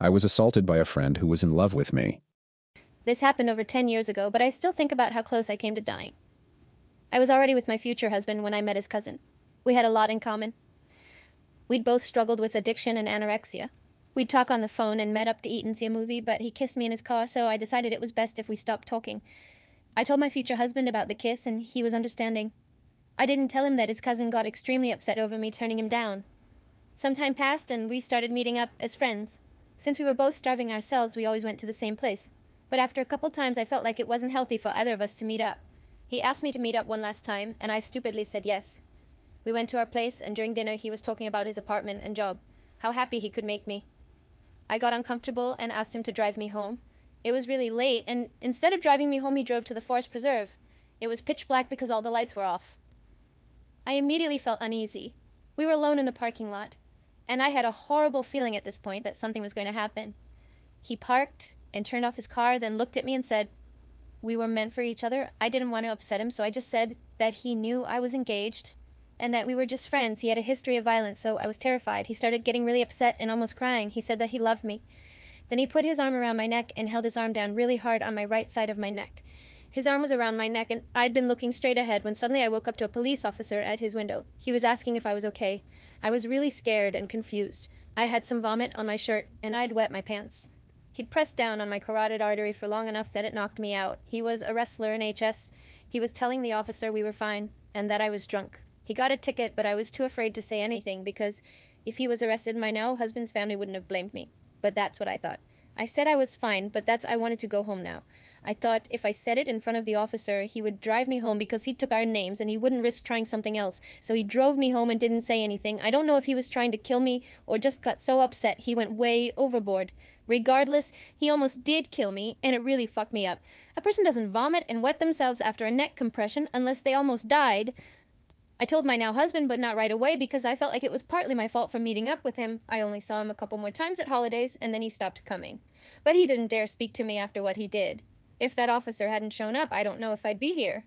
I was assaulted by a friend who was in love with me. This happened over 10 years ago, but I still think about how close I came to dying. I was already with my future husband when I met his cousin. We had a lot in common. We'd both struggled with addiction and anorexia. We'd talk on the phone and met up to eat and see a movie, but he kissed me in his car, so I decided it was best if we stopped talking. I told my future husband about the kiss, and he was understanding. I didn't tell him that his cousin got extremely upset over me turning him down. Some time passed, and we started meeting up as friends. Since we were both starving ourselves, we always went to the same place. But after a couple times, I felt like it wasn't healthy for either of us to meet up. He asked me to meet up one last time, and I stupidly said yes. We went to our place, and during dinner, he was talking about his apartment and job, how happy he could make me. I got uncomfortable and asked him to drive me home. It was really late, and instead of driving me home, he drove to the forest preserve. It was pitch black because all the lights were off. I immediately felt uneasy. We were alone in the parking lot, and I had a horrible feeling at this point that something was going to happen. He parked and turned off his car, then looked at me and said, "We were meant for each other." I didn't want to upset him, so I just said that he knew I was engaged and that we were just friends. He had a history of violence, so I was terrified. He started getting really upset and almost crying. He said that he loved me. Then he put his arm around my neck and held his arm down really hard on my right side of my neck. His arm was around my neck, and I'd been looking straight ahead when suddenly I woke up to a police officer at his window. He was asking if I was okay. I was really scared and confused. I had some vomit on my shirt, and I'd wet my pants. He'd pressed down on my carotid artery for long enough that it knocked me out. He was a wrestler in HS. He was telling the officer we were fine, and that I was drunk. He got a ticket, but I was too afraid to say anything because if he was arrested, my now husband's family wouldn't have blamed me. But that's what I thought. I said I was fine, but I wanted to go home now. I thought if I said it in front of the officer, he would drive me home because he took our names and he wouldn't risk trying something else. So he drove me home and didn't say anything. I don't know if he was trying to kill me or just got so upset he went way overboard. Regardless, he almost did kill me, and it really fucked me up. A person doesn't vomit and wet themselves after a neck compression unless they almost died. I told my now husband, but not right away, because I felt like it was partly my fault for meeting up with him. I only saw him a couple more times at holidays, and then he stopped coming. But he didn't dare speak to me after what he did. If that officer hadn't shown up, I don't know if I'd be here.